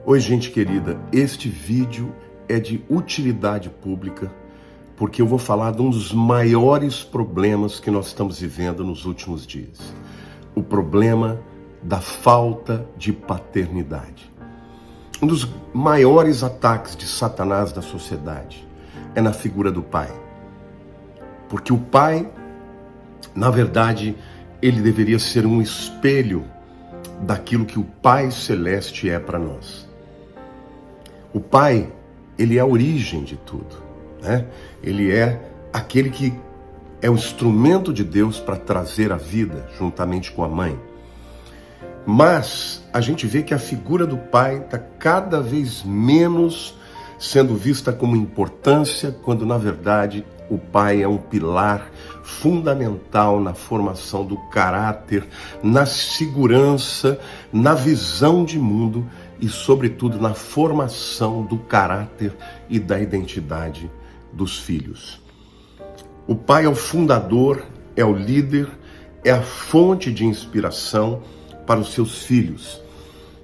Oi, gente querida, este vídeo é de utilidade pública porque eu vou falar de um dos maiores problemas que nós estamos vivendo nos últimos dias. O problema da falta de paternidade. Um dos maiores ataques de Satanás na sociedade é na figura do pai. Porque o pai, na verdade, ele deveria ser um espelho daquilo que o Pai Celeste é para nós. O pai, ele é a origem de tudo, né? Ele é aquele que é o instrumento de Deus para trazer a vida, juntamente com a mãe. Mas a gente vê que a figura do pai está cada vez menos sendo vista como importância, quando na verdade o pai é um pilar fundamental na formação do caráter, na segurança, na visão de mundo e, sobretudo, na formação do caráter e da identidade dos filhos. O pai é o fundador, é o líder, é a fonte de inspiração para os seus filhos.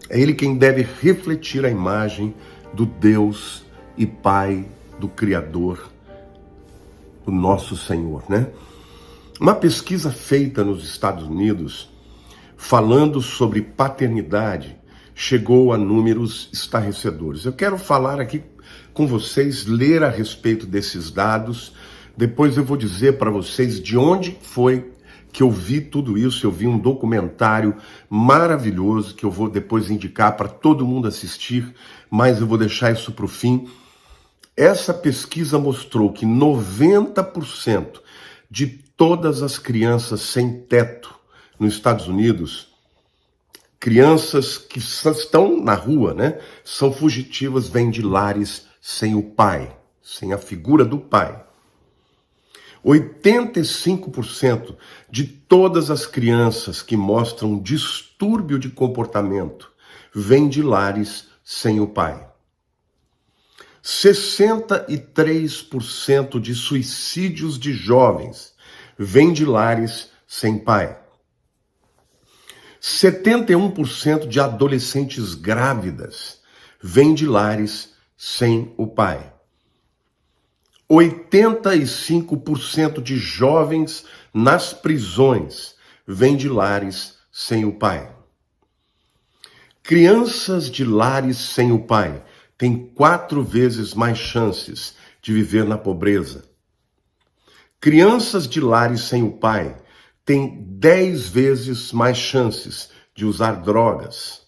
É ele quem deve refletir a imagem do Deus e Pai, do Criador, do nosso Senhor, né? Uma pesquisa feita nos Estados Unidos, falando sobre paternidade, chegou a números estarrecedores. Eu quero falar aqui com vocês, ler a respeito desses dados, depois eu vou dizer para vocês de onde foi que eu vi tudo isso. Eu vi um documentário maravilhoso que eu vou depois indicar para todo mundo assistir, mas eu vou deixar isso para o fim. Essa pesquisa mostrou que 90% de todas as crianças sem teto nos Estados Unidos, crianças que estão na rua, né, são fugitivas, vêm de lares sem o pai, sem a figura do pai. 85% de todas as crianças que mostram distúrbio de comportamento vêm de lares sem o pai. 63% de suicídios de jovens vêm de lares sem pai. 71% de adolescentes grávidas vêm de lares sem o pai. 85% de jovens nas prisões vêm de lares sem o pai. Crianças de lares sem o pai têm 4 vezes mais chances de viver na pobreza. Crianças de lares sem o pai têm 10 vezes mais chances de usar drogas.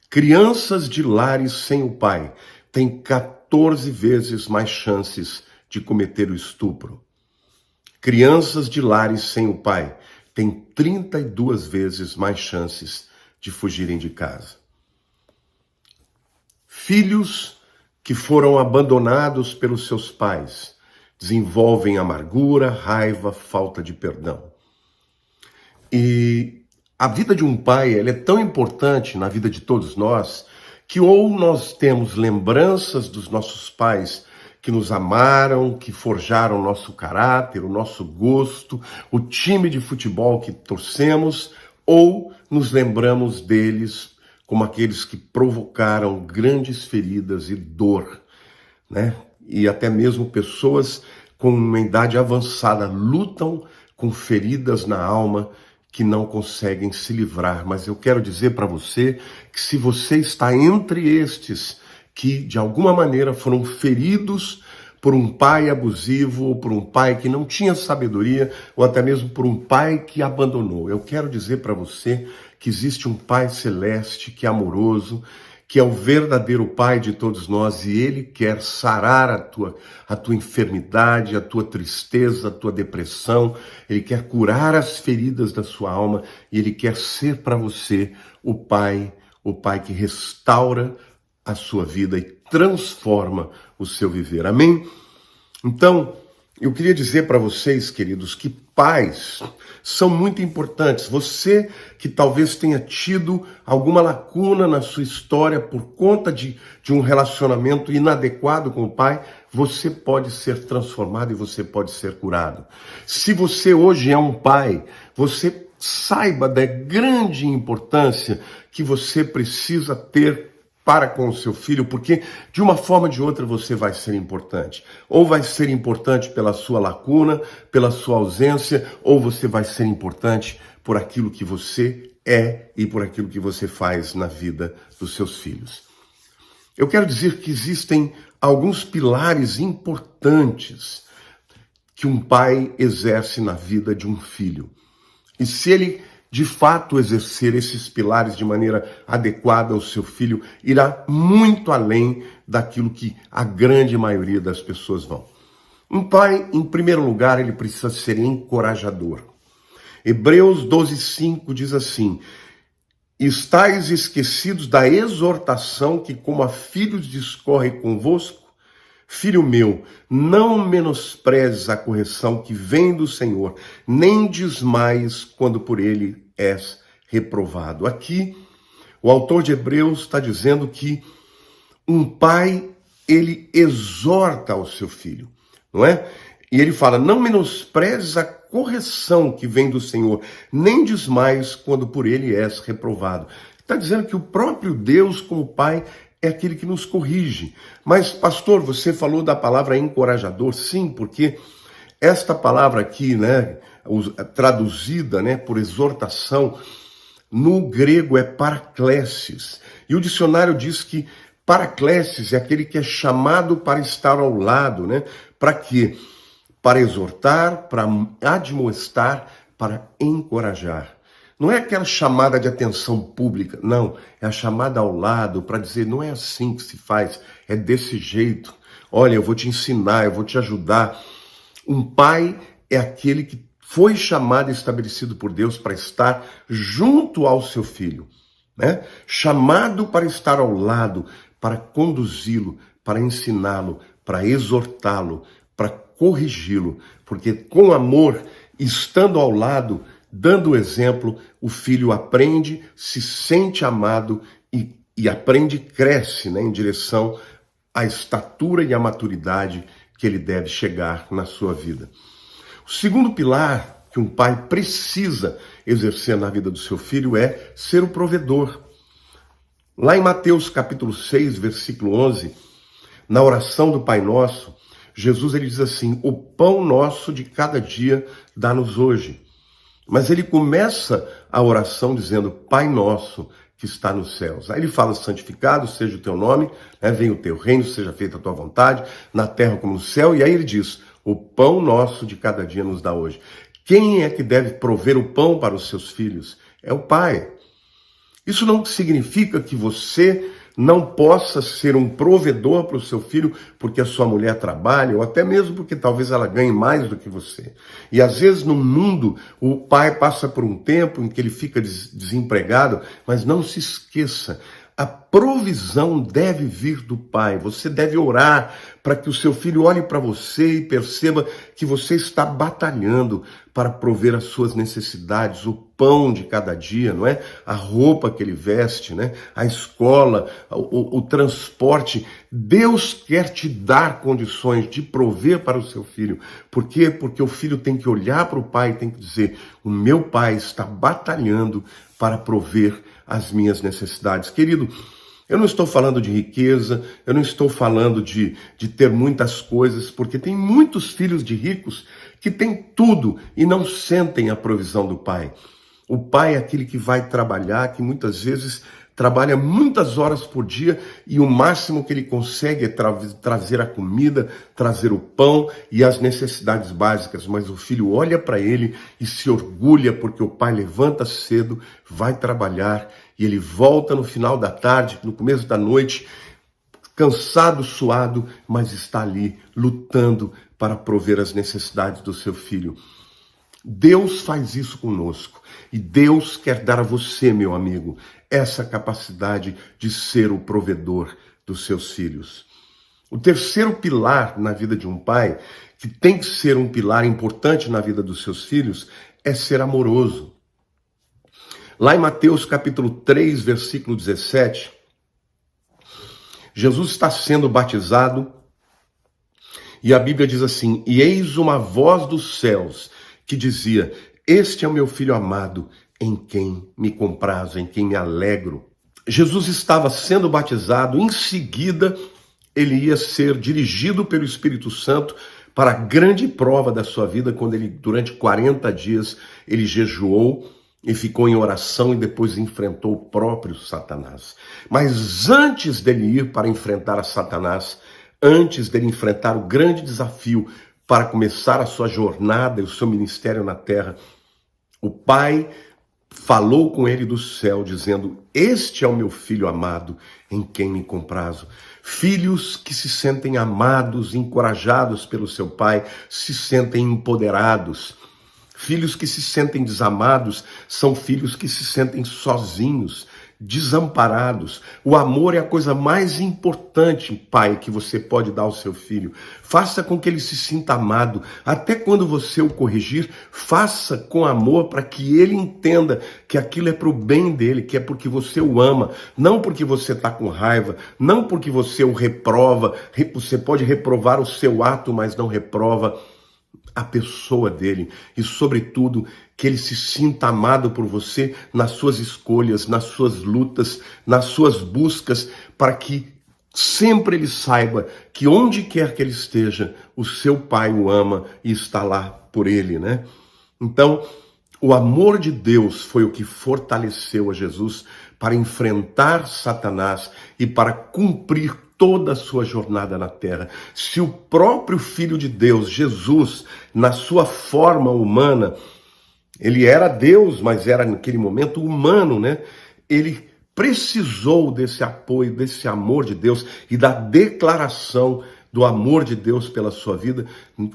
Crianças de lares sem o pai têm 14 vezes mais chances de cometer o estupro. Crianças de lares sem o pai têm 32 vezes mais chances de fugirem de casa. Filhos que foram abandonados pelos seus pais desenvolvem amargura, raiva, falta de perdão. E a vida de um pai, ela é tão importante na vida de todos nós, que ou nós temos lembranças dos nossos pais que nos amaram, que forjaram o nosso caráter, o nosso gosto, o time de futebol que torcemos, ou nos lembramos deles como aqueles que provocaram grandes feridas e dor, né? E até mesmo pessoas com uma idade avançada lutam com feridas na alma que não conseguem se livrar. Mas eu quero dizer para você que se você está entre estes que de alguma maneira foram feridos por um pai abusivo, ou por um pai que não tinha sabedoria, ou até mesmo por um pai que abandonou, eu quero dizer para você que existe um Pai Celeste que é amoroso, que é o verdadeiro Pai de todos nós, e Ele quer sarar a tua enfermidade, a tua tristeza, a tua depressão. Ele quer curar as feridas da sua alma, e Ele quer ser para você o Pai que restaura a sua vida e transforma o seu viver. Amém? Então, eu queria dizer para vocês, queridos, que pais são muito importantes. Você que talvez tenha tido alguma lacuna na sua história por conta de um relacionamento inadequado com o pai, você pode ser transformado e você pode ser curado. Se você hoje é um pai, você saiba da grande importância que você precisa ter para com o seu filho, porque de uma forma ou de outra você vai ser importante. Ou vai ser importante pela sua lacuna, pela sua ausência, ou você vai ser importante por aquilo que você é e por aquilo que você faz na vida dos seus filhos. Eu quero dizer que existem alguns pilares importantes que um pai exerce na vida de um filho. E se ele de fato exercer esses pilares de maneira adequada ao seu filho, irá muito além daquilo que a grande maioria das pessoas vão. Um pai, em primeiro lugar, ele precisa ser encorajador. Hebreus 12:5 diz assim: estais esquecidos da exortação que como a filhos discorre convosco? Filho meu, não menosprezes a correção que vem do Senhor, nem desmaies quando por ele és reprovado. Aqui, o autor de Hebreus está dizendo que um pai, ele exorta ao seu filho, não é? E ele fala, não menosprezes a correção que vem do Senhor, nem desmaies quando por ele és reprovado. Está dizendo que o próprio Deus, como pai, é aquele que nos corrige. Mas, pastor, você falou da palavra encorajador. Sim, porque esta palavra aqui, né, traduzida, né, por exortação, no grego é paraklesis. E o dicionário diz que paraklesis é aquele que é chamado para estar ao lado, né? Para quê? Para exortar, para admoestar, para encorajar. Não é aquela chamada de atenção pública, não. É a chamada ao lado para dizer, não é assim que se faz, é desse jeito. Olha, eu vou te ensinar, eu vou te ajudar. Um pai é aquele que foi chamado e estabelecido por Deus para estar junto ao seu filho, né? Chamado para estar ao lado, para conduzi-lo, para ensiná-lo, para exortá-lo, para corrigi-lo. Porque com amor, estando ao lado, dando o exemplo, o filho aprende, se sente amado e aprende e cresce, né, em direção à estatura e à maturidade que ele deve chegar na sua vida. O segundo pilar que um pai precisa exercer na vida do seu filho é ser o provedor. Lá em Mateus capítulo 6, versículo 11, na oração do Pai Nosso, Jesus ele diz assim, o pão nosso de cada dia dá-nos hoje. Mas ele começa a oração dizendo, Pai nosso que está nos céus. Aí ele fala, santificado seja o teu nome, né? Venha o teu reino, seja feita a tua vontade, na terra como no céu. E aí ele diz, o pão nosso de cada dia nos dá hoje. Quem é que deve prover o pão para os seus filhos? É o pai. Isso não significa que você não possa ser um provedor para o seu filho porque a sua mulher trabalha, ou até mesmo porque talvez ela ganhe mais do que você. E às vezes no mundo o pai passa por um tempo em que ele fica desempregado, mas não se esqueça, a provisão deve vir do pai. Você deve orar para que o seu filho olhe para você e perceba que você está batalhando para prover as suas necessidades, o pão de cada dia, não é? A roupa que ele veste, né? A escola, o transporte. Deus quer te dar condições de prover para o seu filho. Por quê? Porque o filho tem que olhar para o pai e tem que dizer, o meu pai está batalhando para prover as minhas necessidades. Querido, eu não estou falando de riqueza, eu não estou falando de ter muitas coisas, porque tem muitos filhos de ricos que têm tudo e não sentem a provisão do pai. O pai é aquele que vai trabalhar, que muitas vezes trabalha muitas horas por dia e o máximo que ele consegue é trazer a comida, trazer o pão e as necessidades básicas. Mas o filho olha para ele e se orgulha porque o pai levanta cedo, vai trabalhar e ele volta no final da tarde, no começo da noite, cansado, suado, mas está ali lutando para prover as necessidades do seu filho. Deus faz isso conosco e Deus quer dar a você, meu amigo, essa capacidade de ser o provedor dos seus filhos. O terceiro pilar na vida de um pai, que tem que ser um pilar importante na vida dos seus filhos, é ser amoroso. Lá em Mateus capítulo 3, versículo 17, Jesus está sendo batizado e a Bíblia diz assim, e eis uma voz dos céus que dizia, este é o meu filho amado, em quem me comprazo, em quem me alegro. Jesus estava sendo batizado, em seguida ele ia ser dirigido pelo Espírito Santo para a grande prova da sua vida, quando ele, durante 40 dias, ele jejuou e ficou em oração e depois enfrentou o próprio Satanás. Mas antes dele ir para enfrentar a Satanás, antes dele enfrentar o grande desafio para começar a sua jornada e o seu ministério na terra, o Pai falou com ele do céu, dizendo: este é o meu filho amado, em quem me comprazo. Filhos que se sentem amados, encorajados pelo seu pai, se sentem empoderados. Filhos que se sentem desamados são filhos que se sentem sozinhos, desamparados. O amor é a coisa mais importante, pai, que você pode dar ao seu filho. Faça com que ele se sinta amado. Até quando você o corrigir, faça com amor para que ele entenda que aquilo é para o bem dele, que é porque você o ama, não porque você está com raiva, não porque você o reprova. Você pode reprovar o seu ato, mas não reprova a pessoa dele, e sobretudo que ele se sinta amado por você nas suas escolhas, nas suas lutas, nas suas buscas, para que sempre ele saiba que onde quer que ele esteja, o seu pai o ama e está lá por ele, né? Então, o amor de Deus foi o que fortaleceu a Jesus para enfrentar Satanás e para cumprir toda a sua jornada na terra. Se o próprio Filho de Deus, Jesus, na sua forma humana, ele era Deus, mas era naquele momento humano, né? Ele precisou desse apoio, desse amor de Deus e da declaração do amor de Deus pela sua vida,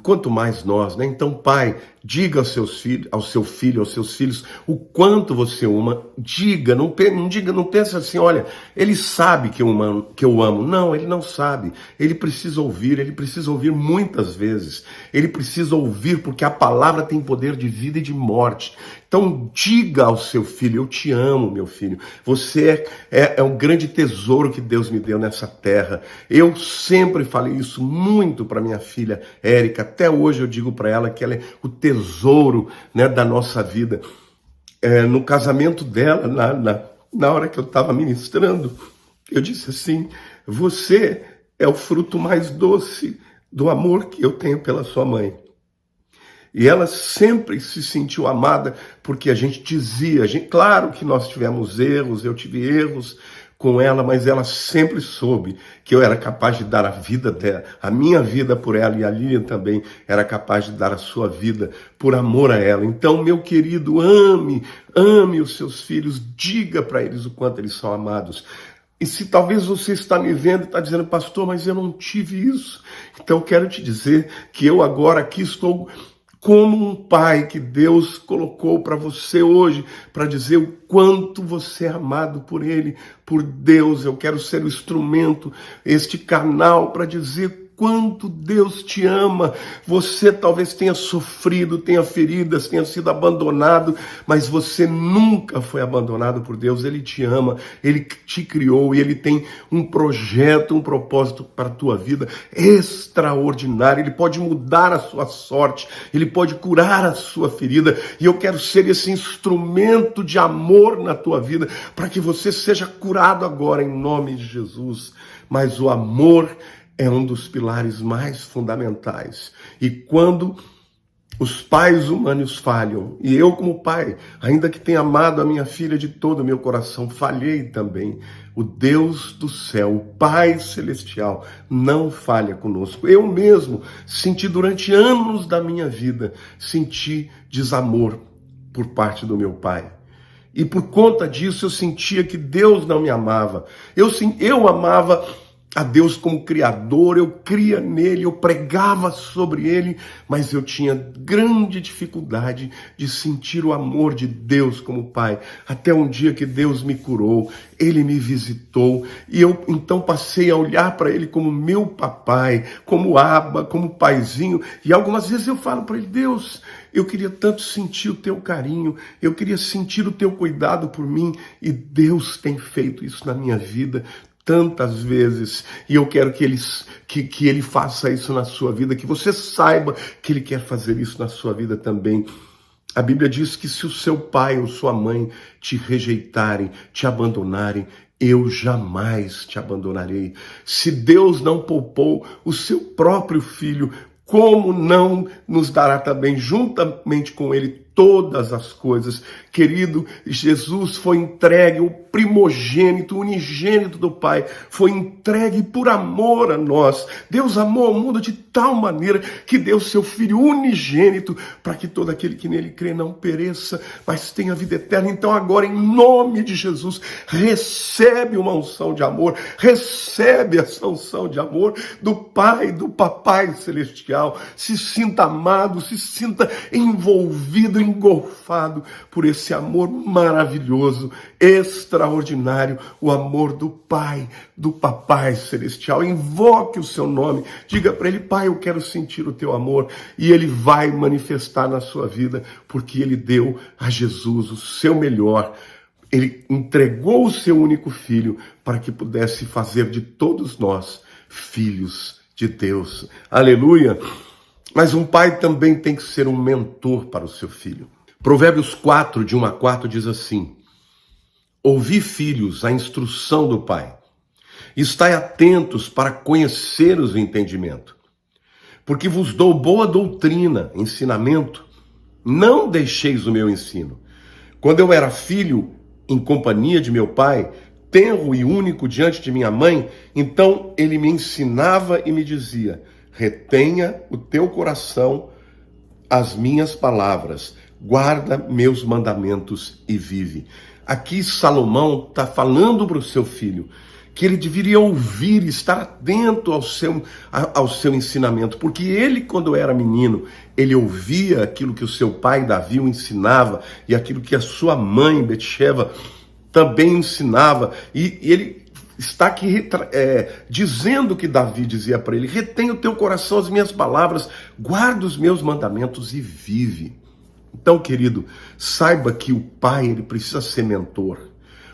quanto mais nós, né? Então, pai, diga aos seus filhos, ao seu filho, aos seus filhos, o quanto você ama. Diga, não pense assim, olha, ele sabe que eu amo. Não, ele não sabe. Ele precisa ouvir muitas vezes. Ele precisa ouvir porque a palavra tem poder de vida e de morte. Então, diga ao seu filho: eu te amo, meu filho. Você é um grande tesouro que Deus me deu nessa terra. Eu sempre falei isso muito para minha filha Érica. Até hoje eu digo para ela que ela é o tesouro, né, da nossa vida. No casamento dela, na hora que eu estava ministrando, eu disse assim: você é o fruto mais doce do amor que eu tenho pela sua mãe. E ela sempre se sentiu amada, porque a gente dizia, claro que nós tivemos erros, eu tive erros com ela, mas ela sempre soube que eu era capaz de dar a vida dela, a minha vida por ela, e a Lilian também era capaz de dar a sua vida por amor a ela. Então, meu querido, ame os seus filhos, diga para eles o quanto eles são amados. E se talvez você está me vendo e está dizendo: pastor, mas eu não tive isso. Então, eu quero te dizer que eu agora aqui estou como um pai que Deus colocou para você hoje, para dizer o quanto você é amado por Ele, por Deus. Eu quero ser o instrumento, este canal, para dizer quanto Deus te ama. Você talvez tenha sofrido, tenha feridas, tenha sido abandonado, mas você nunca foi abandonado por Deus. Ele te ama, Ele te criou e Ele tem um projeto, um propósito para a tua vida extraordinário. Ele pode mudar a sua sorte, Ele pode curar a sua ferida, e eu quero ser esse instrumento de amor na tua vida, para que você seja curado agora, em nome de Jesus. Mas o amor é um dos pilares mais fundamentais. E quando os pais humanos falham, e eu como pai, ainda que tenha amado a minha filha de todo o meu coração, falhei também. O Deus do céu, o Pai Celestial, não falha conosco. Eu mesmo senti durante anos da minha vida, senti desamor por parte do meu pai. E por conta disso eu sentia que Deus não me amava. Eu amava a Deus como Criador, eu cria nele, eu pregava sobre ele, mas eu tinha grande dificuldade de sentir o amor de Deus como Pai. Até um dia que Deus me curou, Ele me visitou, e eu então passei a olhar para Ele como meu papai, como Abba, como paizinho, e algumas vezes eu falo para Ele: Deus, eu queria tanto sentir o teu carinho, eu queria sentir o teu cuidado por mim, e Deus tem feito isso na minha vida tantas vezes, e eu quero que ele faça isso na sua vida, que você saiba que Ele quer fazer isso na sua vida também. A Bíblia diz que se o seu pai ou sua mãe te rejeitarem, te abandonarem, eu jamais te abandonarei. Se Deus não poupou o seu próprio filho, como não nos dará também juntamente com ele todas as coisas? Querido, Jesus foi entregue, o primogênito, o unigênito do Pai, foi entregue por amor a nós. Deus amou o mundo de tal maneira que deu seu Filho unigênito para que todo aquele que nele crê não pereça, mas tenha vida eterna. Então agora, em nome de Jesus, recebe uma unção de amor, recebe essa unção de amor do Pai, do Papai Celestial. Se sinta amado, se sinta envolvido, engolfado por esse amor maravilhoso, extraordinário, o amor do Pai, do Papai Celestial. Invoque o seu nome, diga para ele: Pai, eu quero sentir o teu amor, e ele vai manifestar na sua vida, porque ele deu a Jesus o seu melhor. Ele entregou o seu único filho para que pudesse fazer de todos nós filhos de Deus. Aleluia! Mas um pai também tem que ser um mentor para o seu filho. Provérbios 4, de 1 a 4, diz assim: ouvi, filhos, a instrução do pai. Estai atentos para conheceres o entendimento. Porque vos dou boa doutrina, ensinamento. Não deixeis o meu ensino. Quando eu era filho, em companhia de meu pai, tenro e único diante de minha mãe, então ele me ensinava e me dizia: retenha o teu coração as minhas palavras, guarda meus mandamentos e vive. Aqui Salomão está falando para o seu filho que ele deveria ouvir, estar atento ao seu ensinamento, porque ele, quando era menino, ele ouvia aquilo que o seu pai Davi o ensinava e aquilo que a sua mãe Betsheva também ensinava, e ele está aqui dizendo que Davi dizia para ele: retém o teu coração as minhas palavras, guarda os meus mandamentos e vive. Então, querido, saiba que o pai, ele precisa ser mentor.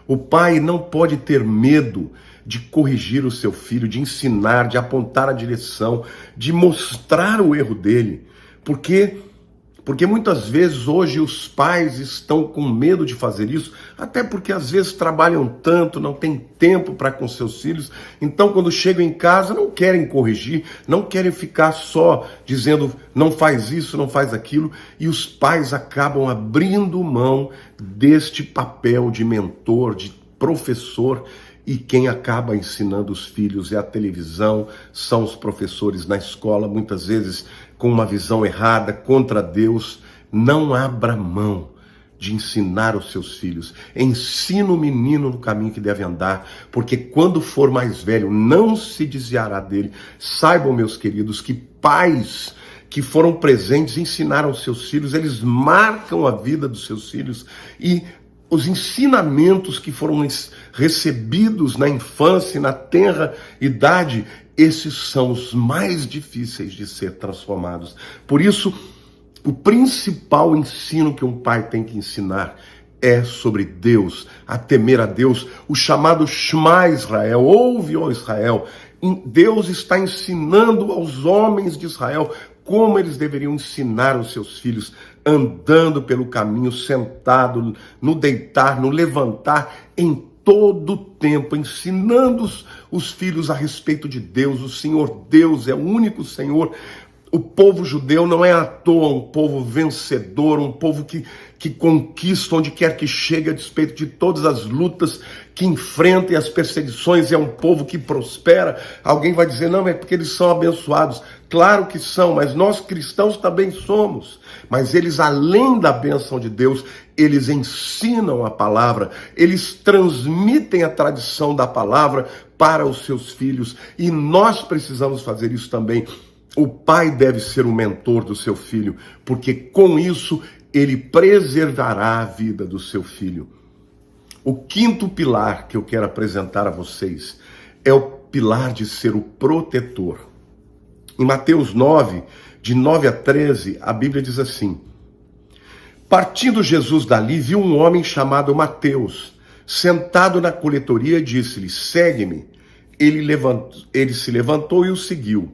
O pai não pode ter medo de corrigir o seu filho, de ensinar, de apontar a direção, de mostrar o erro dele. Porque muitas vezes hoje os pais estão com medo de fazer isso, até porque às vezes trabalham tanto, não tem tempo para com seus filhos, então quando chegam em casa não querem corrigir, não querem ficar só dizendo não faz isso, não faz aquilo, e os pais acabam abrindo mão deste papel de mentor, de professor, e quem acaba ensinando os filhos é a televisão, são os professores na escola, muitas vezes com uma visão errada, contra Deus. Não abra mão de ensinar os seus filhos. Ensina o menino no caminho que deve andar, porque quando for mais velho, não se desviará dele. Saibam, meus queridos, que pais que foram presentes ensinaram seus filhos, eles marcam a vida dos seus filhos, e os ensinamentos que foram recebidos na infância e na tenra idade, esses são os mais difíceis de ser transformados. Por isso, o principal ensino que um pai tem que ensinar é sobre Deus, a temer a Deus, o chamado Shema Israel, ouve, ó Israel. Deus está ensinando aos homens de Israel como eles deveriam ensinar os seus filhos, andando pelo caminho, sentado, no deitar, no levantar, em todo o tempo, ensinando os filhos a respeito de Deus. O Senhor Deus é o único Senhor. O povo judeu não é à toa um povo vencedor, um povo que conquista onde quer que chegue, a despeito de todas as lutas que enfrenta e as perseguições. É um povo que prospera. Alguém vai dizer: não, é porque eles são abençoados. Claro que são, mas nós cristãos também somos. Mas eles, além da bênção de Deus, eles ensinam a palavra, eles transmitem a tradição da palavra para os seus filhos, e nós precisamos fazer isso também. O pai deve ser o mentor do seu filho, porque com isso ele preservará a vida do seu filho. O quinto pilar que eu quero apresentar a vocês é o pilar de ser o protetor. Em Mateus 9, de 9 a 13, a Bíblia diz assim: partindo Jesus dali, viu um homem chamado Mateus, sentado na coletoria, e disse-lhe: segue-me. Ele se levantou e o seguiu.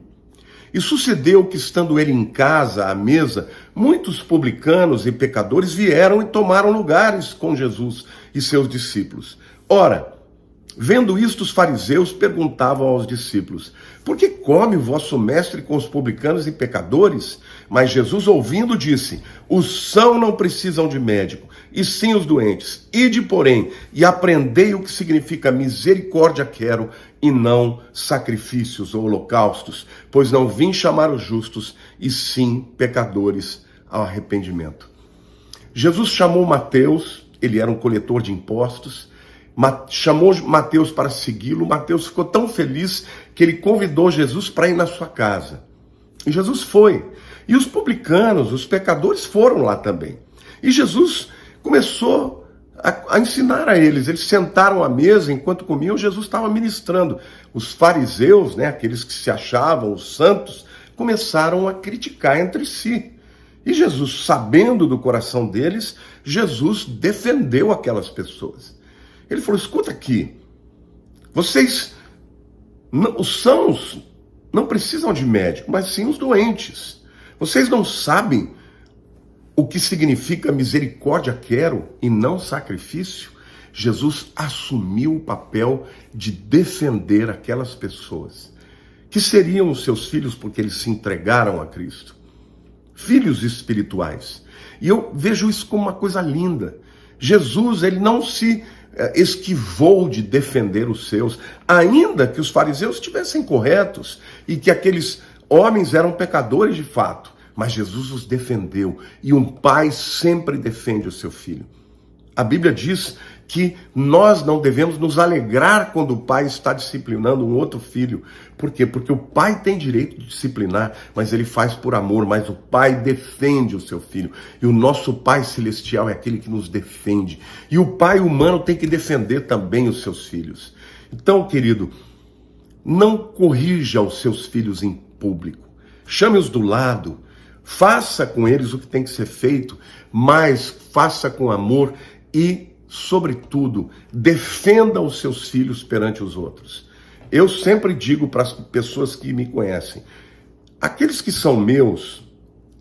E sucedeu que, estando ele em casa, à mesa, muitos publicanos e pecadores vieram e tomaram lugares com Jesus e seus discípulos. Ora, Vendo isto, os fariseus perguntavam aos discípulos: por que come o vosso mestre com os publicanos e pecadores? Mas Jesus, ouvindo, disse: os sãos não precisam de médico, e sim os doentes. Ide, porém, e aprendei o que significa misericórdia quero, e não sacrifícios ou holocaustos, pois não vim chamar os justos, e sim pecadores ao arrependimento. Jesus chamou Mateus, ele era um coletor de impostos, chamou Mateus para segui-lo. Mateus ficou tão feliz que ele convidou Jesus para ir na sua casa. E Jesus foi. E os publicanos, os pecadores foram lá também. E Jesus começou a ensinar a eles. Eles sentaram à mesa enquanto comiam, Jesus estava ministrando. Os fariseus, aqueles que se achavam os santos, começaram a criticar entre si. E Jesus, sabendo do coração deles, Jesus defendeu aquelas pessoas. Ele falou: escuta aqui, vocês, os sãos não precisam de médico, mas sim os doentes. Vocês não sabem o que significa misericórdia quero e não sacrifício? Jesus assumiu o papel de defender aquelas pessoas que seriam os seus filhos porque eles se entregaram a Cristo. Filhos espirituais. E eu vejo isso como uma coisa linda. Jesus, ele não se esquivou de defender os seus, ainda que os fariseus estivessem corretos e que aqueles homens eram pecadores de fato, mas Jesus os defendeu, e um pai sempre defende o seu filho. A Bíblia diz que nós não devemos nos alegrar quando o pai está disciplinando um outro filho. Por quê? Porque o pai tem direito de disciplinar, mas ele faz por amor, mas o pai defende o seu filho. E o nosso Pai Celestial é aquele que nos defende. E o pai humano tem que defender também os seus filhos. Então, querido, não corrija os seus filhos em público. Chame-os do lado. Faça com eles o que tem que ser feito, mas faça com amor e, sobretudo, defenda os seus filhos perante os outros. Eu sempre digo para as pessoas que me conhecem: aqueles que são meus,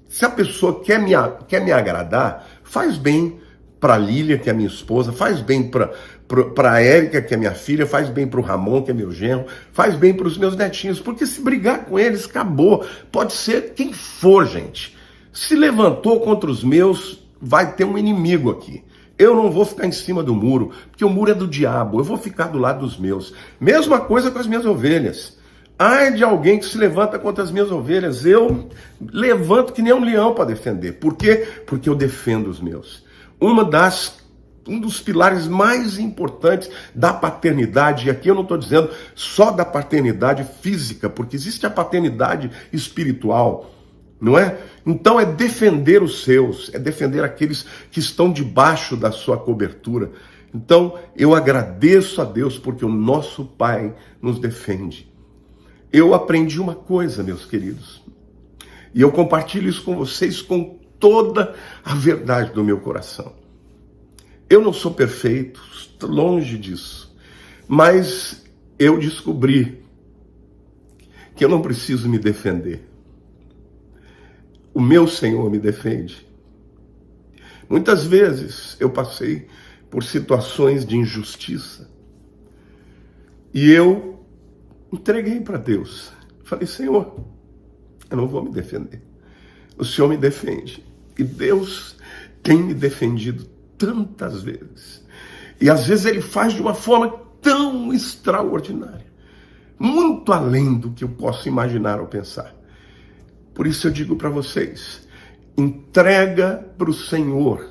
se a pessoa quer me agradar, faz bem para a Lília, que é minha esposa, faz bem para a Érica, que é minha filha, faz bem para o Ramon, que é meu genro, faz bem para os meus netinhos, porque se brigar com eles, acabou. Pode ser quem for, gente. Se levantou contra os meus, vai ter um inimigo aqui. Eu não vou ficar em cima do muro, porque o muro é do diabo. Eu vou ficar do lado dos meus. Mesma coisa com as minhas ovelhas. Ai de alguém que se levanta contra as minhas ovelhas. Eu levanto que nem um leão para defender. Por quê? Porque eu defendo os meus. Um dos pilares mais importantes da paternidade, e aqui eu não estou dizendo só da paternidade física, porque existe a paternidade espiritual, não é? Então é defender os seus, é defender aqueles que estão debaixo da sua cobertura. Então eu agradeço a Deus porque o nosso Pai nos defende. Eu aprendi uma coisa, meus queridos, e eu compartilho isso com vocês com toda a verdade do meu coração. Eu não sou perfeito, longe disso, mas eu descobri que eu não preciso me defender. O meu Senhor me defende. Muitas vezes eu passei por situações de injustiça e eu entreguei para Deus. Falei: Senhor, eu não vou me defender. O Senhor me defende. E Deus tem me defendido tantas vezes. E às vezes Ele faz de uma forma tão extraordinária, muito além do que eu posso imaginar ou pensar. Por isso eu digo para vocês: entrega para o Senhor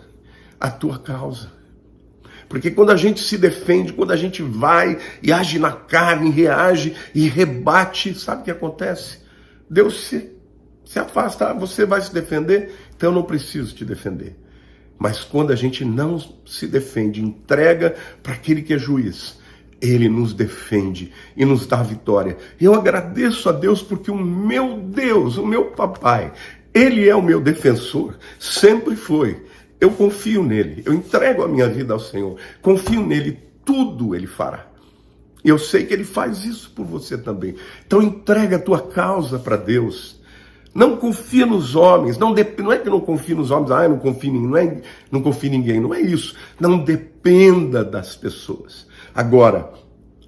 a tua causa. Porque quando a gente se defende, quando a gente vai e age na carne, reage e rebate, sabe o que acontece? Deus se afasta. Você vai se defender? Então eu não preciso te defender. Mas quando a gente não se defende, entrega para aquele que é juiz, Ele nos defende e nos dá vitória. Eu agradeço a Deus porque o meu Deus, o meu papai, Ele é o meu defensor, sempre foi. Eu confio nele, eu entrego a minha vida ao Senhor, confio nele, tudo Ele fará. E eu sei que Ele faz isso por você também. Então entrega a tua causa para Deus. Não confia nos homens, não é que não confie nos homens, eu não confio em ninguém, não é isso. Não dependa das pessoas. Agora,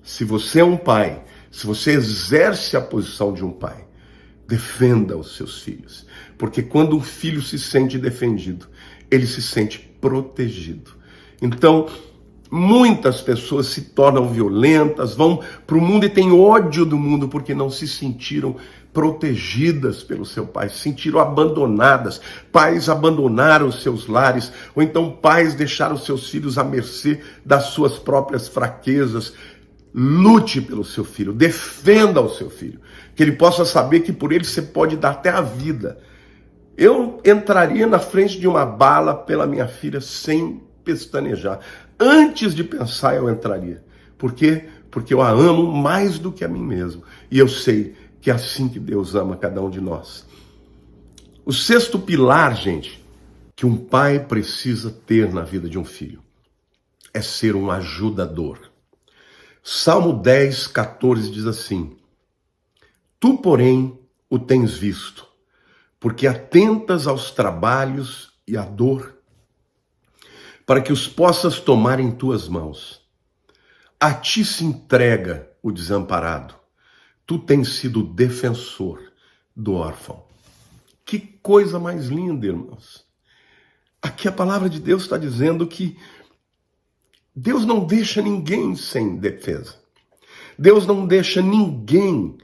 Se você é um pai, se você exerce a posição de um pai, defenda os seus filhos. Porque quando um filho se sente defendido, ele se sente protegido. Então, muitas pessoas se tornam violentas, vão para o mundo e têm ódio do mundo porque não se sentiram protegidas pelo seu pai, se sentiram abandonadas. Pais abandonaram os seus lares, ou então pais deixaram seus filhos à mercê das suas próprias fraquezas. Lute pelo seu filho, defenda o seu filho, que ele possa saber que por ele você pode dar até a vida. Eu entraria na frente de uma bala pela minha filha sem pestanejar. Antes de pensar, eu entraria. Por quê? Porque eu a amo mais do que a mim mesmo. E eu sei que é assim que Deus ama cada um de nós. O sexto pilar, gente, que um pai precisa ter na vida de um filho é ser um ajudador. Salmo 10, 14 diz assim: Tu, porém, o tens visto, porque atentas aos trabalhos e à dor, para que os possas tomar em tuas mãos. A ti se entrega o desamparado. Tu tens sido defensor do órfão. Que coisa mais linda, irmãos. Aqui a palavra de Deus está dizendo que Deus não deixa ninguém sem defesa. Deus não deixa ninguém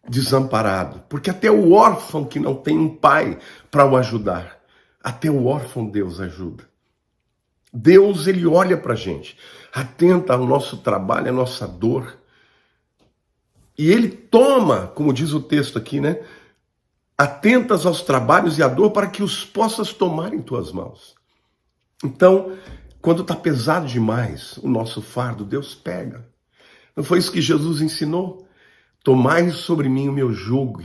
desamparado, porque até o órfão que não tem um pai para o ajudar, até o órfão Deus ajuda. Deus, ele olha para a gente, atenta ao nosso trabalho, à nossa dor, e ele toma, como diz o texto aqui, né? Atentas aos trabalhos e à dor para que os possas tomar em tuas mãos. Então, quando está pesado demais o nosso fardo, Deus pega. Não foi isso que Jesus ensinou? Tomai sobre mim o meu jugo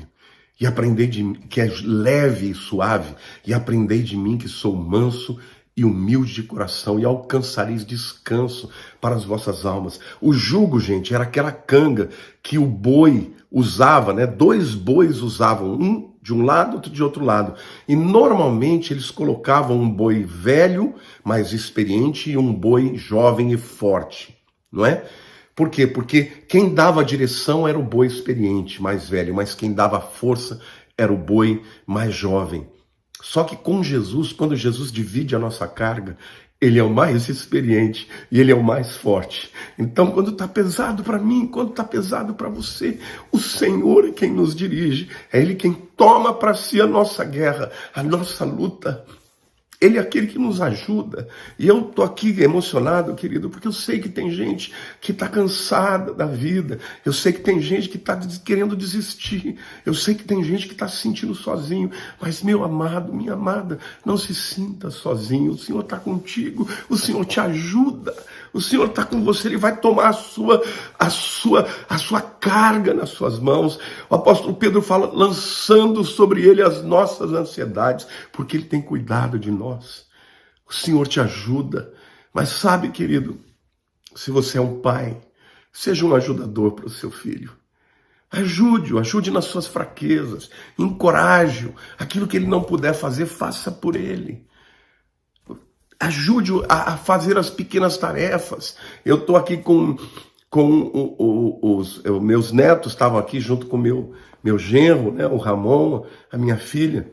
e aprendei de mim, que é leve e suave, e aprendei de mim que sou manso e humilde de coração, e alcançareis descanso para as vossas almas. O jugo, gente, era aquela canga que o boi usava, né? 2 bois usavam, um de um lado, outro de outro lado. E normalmente eles colocavam um boi velho, mais experiente, e um boi jovem e forte, não é? Por quê? Porque quem dava a direção era o boi experiente, mais velho, mas quem dava a força era o boi mais jovem. Só que com Jesus, quando Jesus divide a nossa carga, ele é o mais experiente e ele é o mais forte. Então, quando está pesado para mim, quando está pesado para você, o Senhor é quem nos dirige. É Ele quem toma para si a nossa guerra, a nossa luta. Ele é aquele que nos ajuda. E eu estou aqui emocionado, querido, porque eu sei que tem gente que está cansada da vida. Eu sei que tem gente que está querendo desistir. Eu sei que tem gente que está se sentindo sozinho. Mas, meu amado, minha amada, não se sinta sozinho. O Senhor está contigo. O Senhor te ajuda. O Senhor está com você. Ele vai tomar a sua carga nas suas mãos. O apóstolo Pedro fala, lançando sobre ele as nossas ansiedades, porque ele tem cuidado de nós. O Senhor te ajuda. Mas sabe, querido, se você é um pai, seja um ajudador para o seu filho. Ajude-o, ajude nas suas fraquezas, encoraje-o. Aquilo que ele não puder fazer, faça por ele. Ajude-o a fazer as pequenas tarefas. Eu estou aqui com os meus netos, estavam aqui junto com meu genro, né, o Ramon, a minha filha.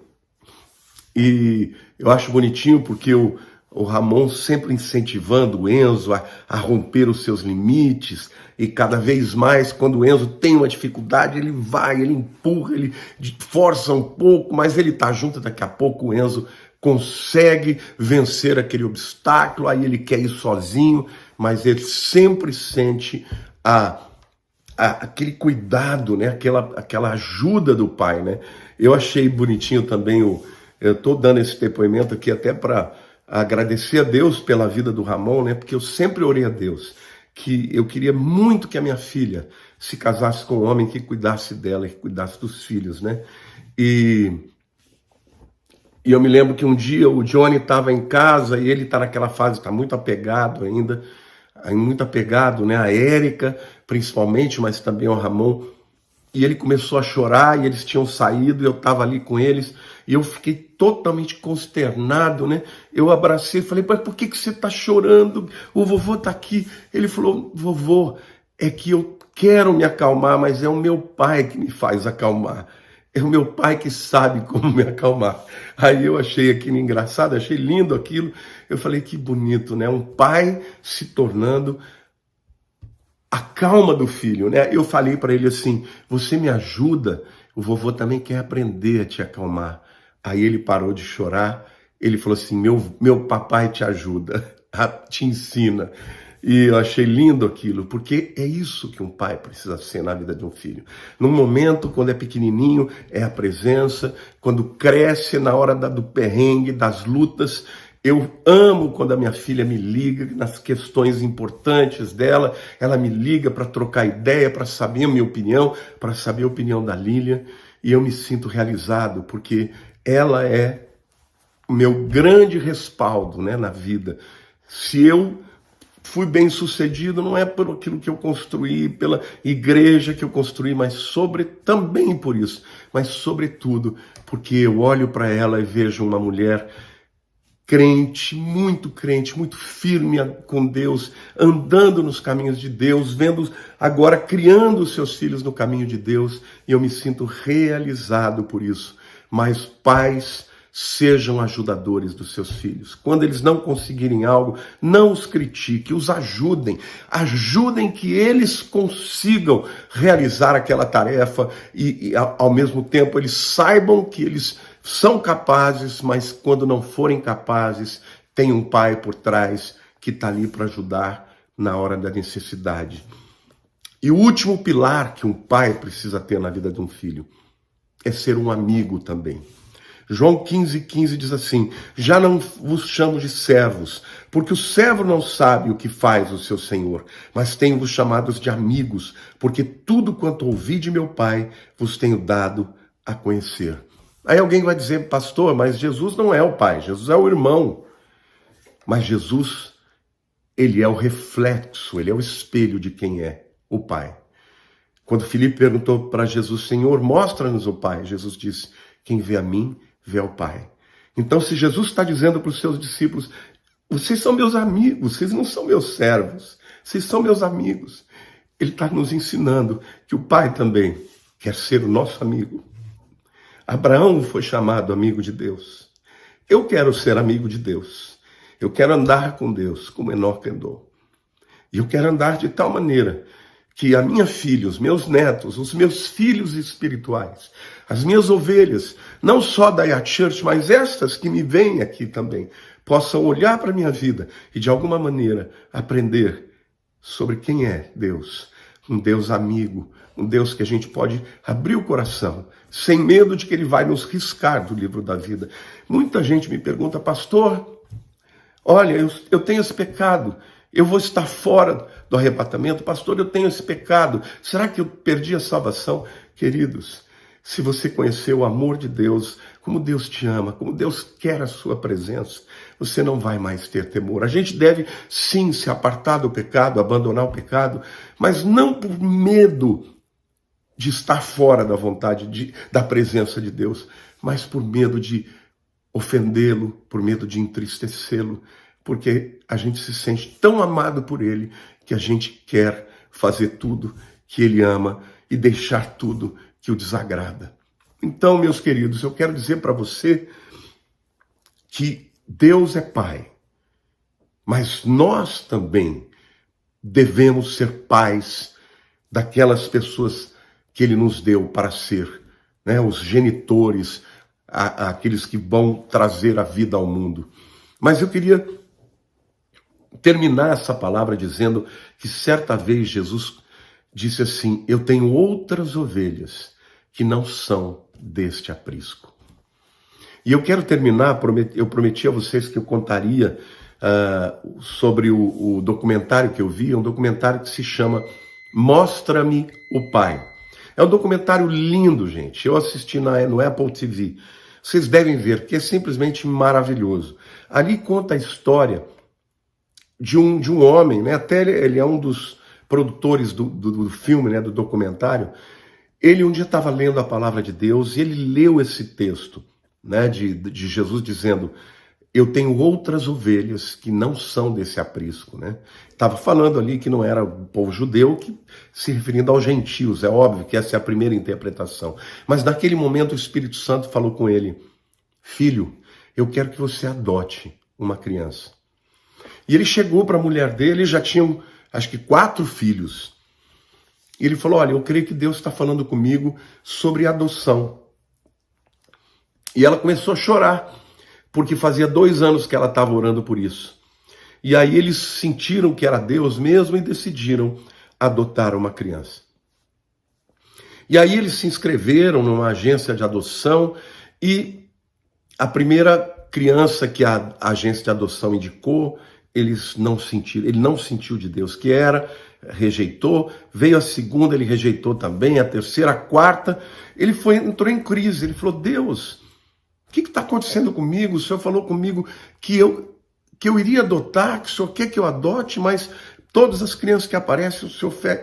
E eu acho bonitinho porque o Ramon sempre incentivando o Enzo a romper os seus limites, e cada vez mais, quando o Enzo tem uma dificuldade, ele vai, ele empurra, ele força um pouco, mas ele está junto, daqui a pouco o Enzo consegue vencer aquele obstáculo, aí ele quer ir sozinho, mas ele sempre sente aquele cuidado, né? aquela ajuda do pai, né? Eu achei bonitinho também, eu estou dando esse depoimento aqui até para agradecer a Deus pela vida do Ramon, né? Porque eu sempre orei a Deus que eu queria muito que a minha filha se casasse com um homem que cuidasse dela, que cuidasse dos filhos, né? E eu me lembro que um dia o Johnny estava em casa e ele está naquela fase, está muito apegado ainda, muito apegado, né? A Érica, principalmente, mas também ao Ramon. E ele começou a chorar e eles tinham saído, eu estava ali com eles e eu fiquei totalmente consternado, né? Eu abracei e falei, mas por que você está chorando? O vovô está aqui. Ele falou, vovô, é que eu quero me acalmar, mas é o meu pai que me faz acalmar. É o meu pai que sabe como me acalmar. Aí eu achei aquilo engraçado, achei lindo aquilo. Eu falei, que bonito, né? Um pai se tornando a calma do filho, né? Eu falei para ele assim, você me ajuda? O vovô também quer aprender a te acalmar. Aí ele parou de chorar, ele falou assim, meu papai te ajuda, te ensina. E eu achei lindo aquilo, porque é isso que um pai precisa ser na vida de um filho. Num momento, quando é pequenininho, é a presença. Quando cresce, na hora do perrengue, das lutas. Eu amo quando a minha filha me liga nas questões importantes dela. Ela me liga para trocar ideia, para saber a minha opinião, para saber a opinião da Lília. E eu me sinto realizado, porque ela é o meu grande respaldo, né, na vida. Se eu fui bem sucedido, não é por aquilo que eu construí, pela igreja que eu construí, mas também por isso, mas sobretudo porque eu olho para ela e vejo uma mulher crente, muito firme com Deus, andando nos caminhos de Deus, vendo agora, criando os seus filhos no caminho de Deus, e eu me sinto realizado por isso. Mas pais, sejam ajudadores dos seus filhos. Quando eles não conseguirem algo, não os critique, os ajudem. Ajudem que eles consigam realizar aquela tarefa e ao mesmo tempo, eles saibam que eles são capazes, mas quando não forem capazes, tem um pai por trás que está ali para ajudar na hora da necessidade. E o último pilar que um pai precisa ter na vida de um filho é ser um amigo também. João 15,15 diz assim, já não vos chamo de servos, porque o servo não sabe o que faz o seu senhor, mas tenho-vos chamados de amigos, porque tudo quanto ouvi de meu Pai vos tenho dado a conhecer. Aí alguém vai dizer, pastor, mas Jesus não é o pai, Jesus é o irmão. Mas Jesus, ele é o reflexo, ele é o espelho de quem é o pai. Quando Filipe perguntou para Jesus, Senhor, mostra-nos o Pai, Jesus disse, quem vê a mim, vê ao Pai. Então, se Jesus está dizendo para os seus discípulos, vocês são meus amigos, vocês não são meus servos, vocês são meus amigos. Ele está nos ensinando que o Pai também quer ser o nosso amigo. Abraão foi chamado amigo de Deus. Eu quero ser amigo de Deus. Eu quero andar com Deus, como Enoque andou. E eu quero andar de tal maneira que a minha filha, os meus netos, os meus filhos espirituais, as minhas ovelhas, não só da Yacht Church, mas estas que me veem aqui também, possam olhar para a minha vida e de alguma maneira aprender sobre quem é Deus. Um Deus amigo, um Deus que a gente pode abrir o coração, sem medo de que ele vai nos riscar do livro da vida. Muita gente me pergunta, pastor, olha, eu tenho esse pecado, eu vou estar fora do arrebatamento, pastor, eu tenho esse pecado, será que eu perdi a salvação? Queridos, se você conhecer o amor de Deus, como Deus te ama, como Deus quer a sua presença, você não vai mais ter temor. A gente deve sim se apartar do pecado, abandonar o pecado, mas não por medo de estar fora da vontade, da presença de Deus, mas por medo de ofendê-lo, por medo de entristecê-lo, porque a gente se sente tão amado por ele que a gente quer fazer tudo que ele ama e deixar tudo que o desagrada. Então, meus queridos, eu quero dizer para você que Deus é Pai, mas nós também devemos ser pais daquelas pessoas que ele nos deu para ser, né? Os genitores, aqueles que vão trazer a vida ao mundo. Mas eu queria terminar essa palavra dizendo que certa vez Jesus disse assim, eu tenho outras ovelhas que não são deste aprisco. E eu quero terminar, eu prometi a vocês que eu contaria sobre o documentário que eu vi, um documentário que se chama Mostra-me o Pai. É um documentário lindo, gente. Eu assisti no Apple TV. Vocês devem ver, que é simplesmente maravilhoso. Ali conta a história de um homem, né? Até ele é um dos produtores do filme, né? Do documentário. Ele um dia estava lendo a palavra de Deus e ele leu esse texto, né? De Jesus dizendo, eu tenho outras ovelhas que não são desse aprisco, né? Estava falando ali que não era o povo judeu, que se referindo aos gentios, é óbvio que essa é a primeira interpretação. Mas naquele momento o Espírito Santo falou com ele: filho, eu quero que você adote uma criança. E ele chegou para a mulher dele, já tinham acho que 4 filhos. E ele falou: olha, eu creio que Deus está falando comigo sobre adoção. E ela começou a chorar, porque fazia 2 anos que ela estava orando por isso. E aí eles sentiram que era Deus mesmo e decidiram adotar uma criança. E aí eles se inscreveram numa agência de adoção e a primeira criança que a agência de adoção indicou, ele não sentiu de Deus que era, rejeitou. Veio a segunda, ele rejeitou também, a terceira, a quarta, ele entrou em crise, ele falou: Deus, o que está acontecendo comigo? O Senhor falou comigo que eu iria adotar, que o Senhor quer que eu adote, mas todas as crianças que aparecem,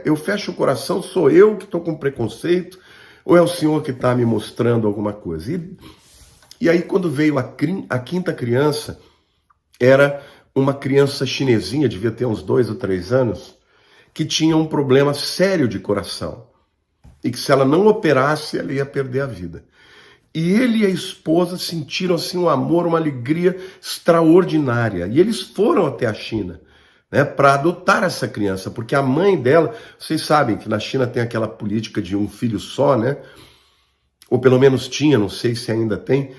eu fecho o coração, sou eu que estou com preconceito, ou é o Senhor que está me mostrando alguma coisa? E aí quando veio a quinta criança, era uma criança chinesinha, devia ter uns 2 ou 3 anos, que tinha um problema sério de coração, e que se ela não operasse, ela ia perder a vida. E ele e a esposa sentiram assim um amor, uma alegria extraordinária. E eles foram até a China, né, para adotar essa criança, porque a mãe dela, vocês sabem que na China tem aquela política de um filho só, né? Ou pelo menos tinha, não sei se ainda tem.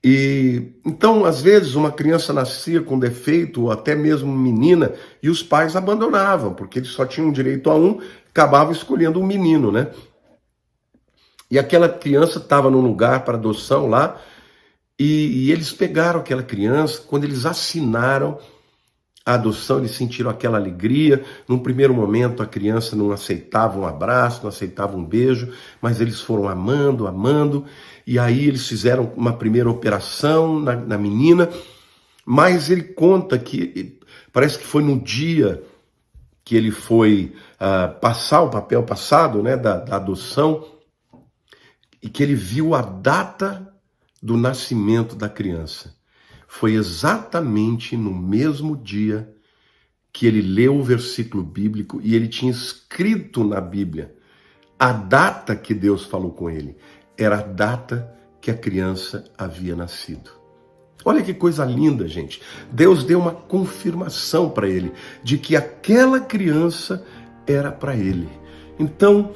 E então, às vezes, uma criança nascia com defeito, ou até mesmo menina, e os pais abandonavam, porque eles só tinham direito a um, acabavam escolhendo um menino, né? E aquela criança estava num lugar para adoção lá, e eles pegaram aquela criança. Quando eles assinaram a adoção, eles sentiram aquela alegria. Num primeiro momento, a criança não aceitava um abraço, não aceitava um beijo, mas eles foram amando, amando, e aí eles fizeram uma primeira operação na menina, mas ele conta que, parece que foi no dia que ele foi passar o papel passado, né, da adoção, e que ele viu a data do nascimento da criança. Foi exatamente no mesmo dia que ele leu o versículo bíblico e ele tinha escrito na Bíblia a data que Deus falou com ele. Era a data que a criança havia nascido. Olha que coisa linda, gente. Deus deu uma confirmação para ele de que aquela criança era para ele. Então,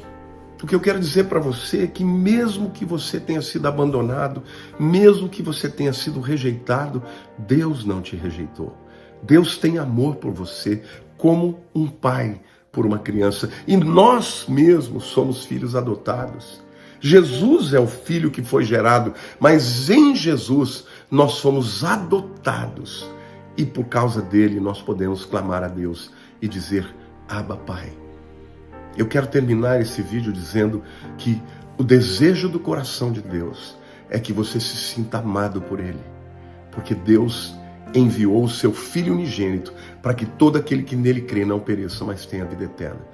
o que eu quero dizer para você é que mesmo que você tenha sido abandonado, mesmo que você tenha sido rejeitado, Deus não te rejeitou. Deus tem amor por você como um pai por uma criança. E nós mesmos somos filhos adotados. Jesus é o filho que foi gerado, mas em Jesus nós fomos adotados. E por causa dele nós podemos clamar a Deus e dizer: Abba, Pai. Eu quero terminar esse vídeo dizendo que o desejo do coração de Deus é que você se sinta amado por Ele, porque Deus enviou o seu Filho unigênito para que todo aquele que nele crê não pereça, mas tenha vida eterna.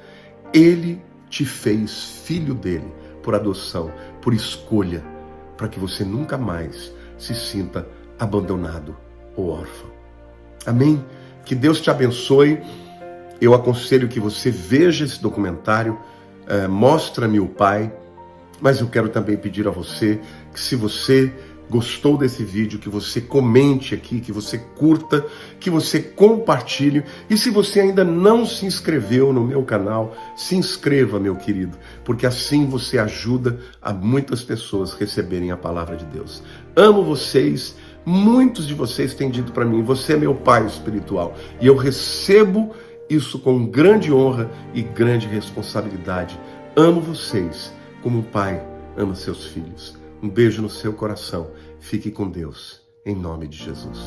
Ele te fez filho dele por adoção, por escolha, para que você nunca mais se sinta abandonado ou órfão. Amém? Que Deus te abençoe. Eu aconselho que você veja esse documentário, Mostra-me o Pai, mas eu quero também pedir a você que, se você gostou desse vídeo, que você comente aqui, que você curta, que você compartilhe. E se você ainda não se inscreveu no meu canal, se inscreva, meu querido, porque assim você ajuda a muitas pessoas receberem a palavra de Deus. Amo vocês. Muitos de vocês têm dito para mim: você é meu pai espiritual. E eu recebo isso com grande honra e grande responsabilidade. Amo vocês como um pai ama seus filhos. Um beijo no seu coração. Fique com Deus, em nome de Jesus.